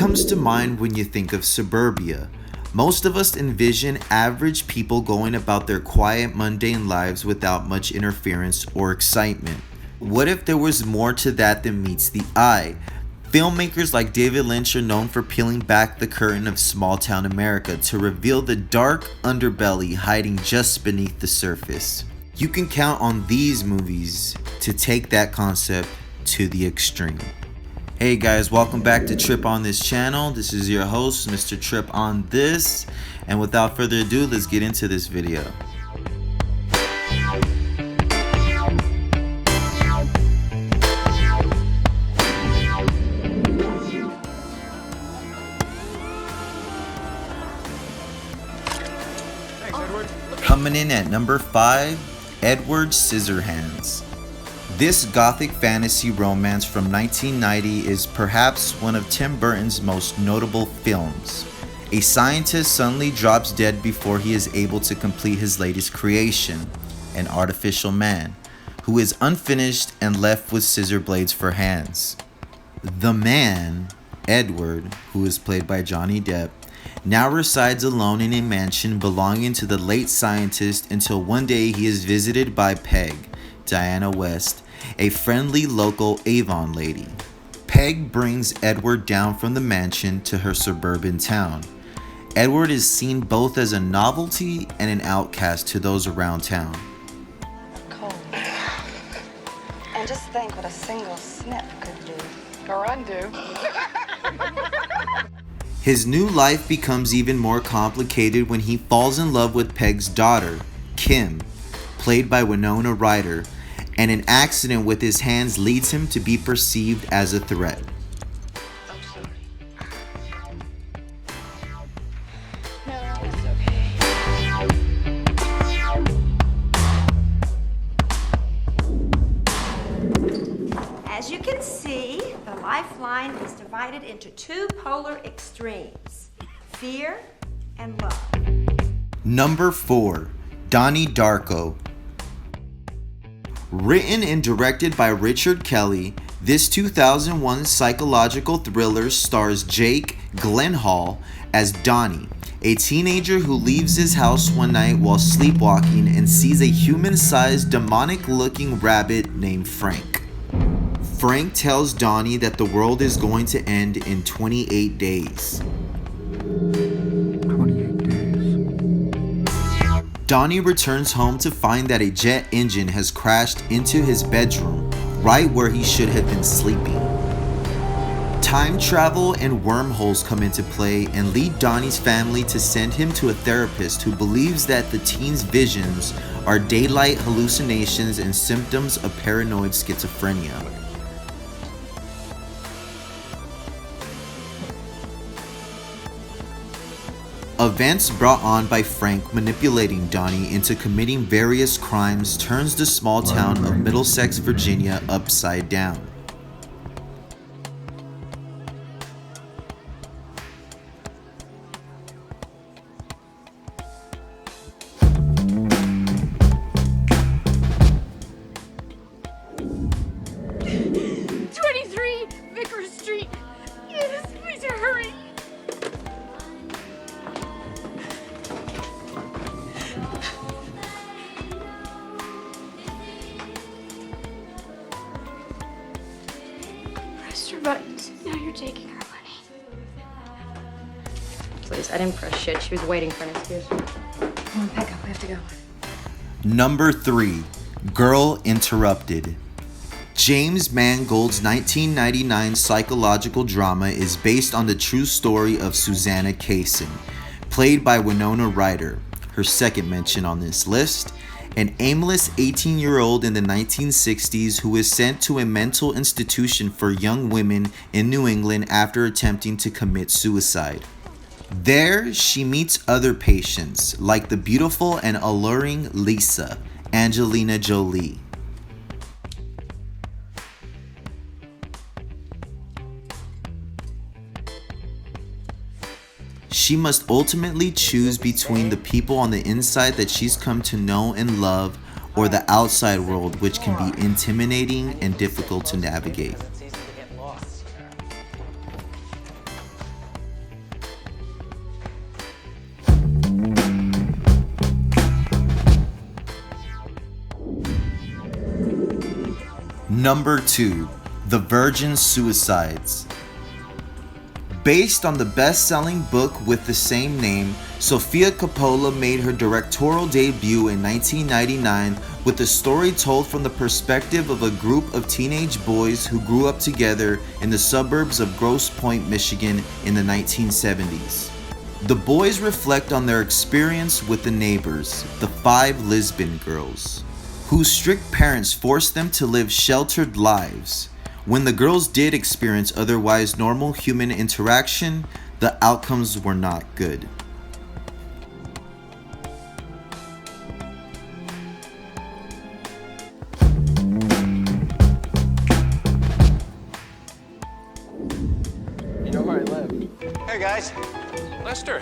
comes to mind when you think of Suburbia? Most of us envision average people going about their quiet, mundane lives without much interference or excitement. What if there was more to that than meets the eye? Filmmakers like David Lynch are known for peeling back the curtain of small-town America to reveal the dark underbelly hiding just beneath the surface. You can count on these movies to take that concept to the extreme. Hey guys, welcome back to Trip on This channel. This is your host, Mr. Trip on This. And without further ado, let's get into this video. Coming in at number 5, Edward Scissorhands. This gothic fantasy romance from 1990 is perhaps one of Tim Burton's most notable films. A scientist suddenly drops dead before he is able to complete his latest creation, an artificial man, who is unfinished and left with scissor blades for hands. The man, Edward, who is played by Johnny Depp, now resides alone in a mansion belonging to the late scientist until one day he is visited by Peg, Diana West, a friendly local Avon lady. Peg brings Edward down from the mansion to her suburban town. Edward is seen both as a novelty and an outcast to those around town. Cold. And just think what a single snip could do. Or undo. His new life becomes even more complicated when he falls in love with Peg's daughter, Kim, played by Winona Ryder, and an accident with his hands leads him to be perceived as a threat. I'm sorry. No, it's okay. As you can see, the lifeline is divided into two polar extremes, fear and love. Number 4, Donnie Darko. Written and directed by Richard Kelly, this 2001 psychological thriller stars Jake Gyllenhaal as Donnie, a teenager who leaves his house one night while sleepwalking and sees a human-sized demonic-looking rabbit named Frank. Frank tells Donnie that the world is going to end in 28 days. 28 days. Donnie returns home to find that a jet engine has crashed into his bedroom, right where he should have been sleeping. Time travel and wormholes come into play and lead Donnie's family to send him to a therapist who believes that the teen's visions are daylight hallucinations and symptoms of paranoid schizophrenia. Events brought on by Frank manipulating Donnie into committing various crimes turns the small town of Middlesex, Virginia upside down. Your buttons. Now you're taking our money. Please, I didn't press shit. She was waiting for an excuse. Come on, pack up. We have to go. Number 3, Girl Interrupted. James Mangold's 1999 psychological drama is based on the true story of Susanna Kaysen, played by Winona Ryder, her second mention on this list, an aimless 18-year-old in the 1960s who is sent to a mental institution for young women in New England after attempting to commit suicide. There, she meets other patients, like the beautiful and alluring Lisa, Angelina Jolie. She must ultimately choose between the people on the inside that she's come to know and love, or the outside world, which can be intimidating and difficult to navigate. Number 2, The Virgin Suicides. Based on the best-selling book with the same name, Sofia Coppola made her directorial debut in 1999 with a story told from the perspective of a group of teenage boys who grew up together in the suburbs of Grosse Pointe, Michigan in the 1970s. The boys reflect on their experience with the neighbors, the 5 Lisbon girls, whose strict parents forced them to live sheltered lives. When the girls did experience otherwise normal human interaction, the outcomes were not good. You know where I live? Hey, guys. Lester,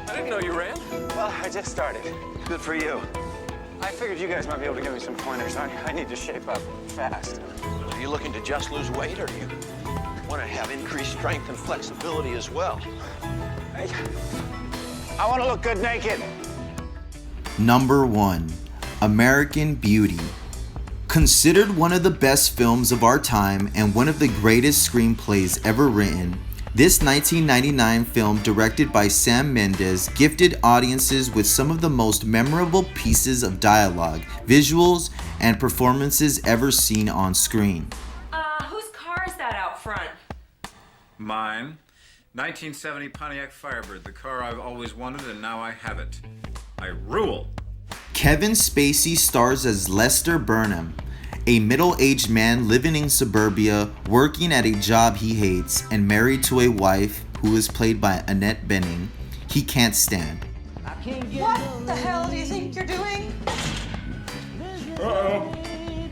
I didn't know you ran. Well, I just started. Good for you. I figured you guys might be able to give me some pointers. I need to shape up fast. Are you looking to just lose weight, or do you want to have increased strength and flexibility as well? Hey, I want to look good naked. Number 1, American Beauty. Considered one of the best films of our time and one of the greatest screenplays ever written, this 1999 film, directed by Sam Mendes, gifted audiences with some of the most memorable pieces of dialogue, visuals, and performances ever seen on screen. Whose car is that out front? Mine. 1970 Pontiac Firebird, the car I've always wanted, and now I have it. I rule. Kevin Spacey stars as Lester Burnham, a middle-aged man living in suburbia, working at a job he hates, and married to a wife who is played by Annette Bening he can't stand. What the hell do you think you're doing? Uh-oh.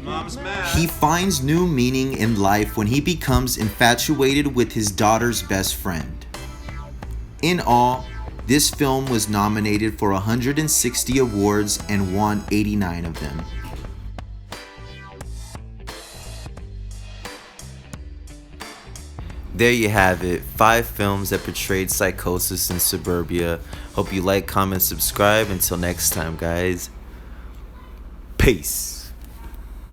Mom's mad. He finds new meaning in life when he becomes infatuated with his daughter's best friend. In all, this film was nominated for 160 awards and won 89 of them. There you have it, 5 films that portrayed psychosis in suburbia. Hope you like, comment, subscribe. Until next time, guys. Peace.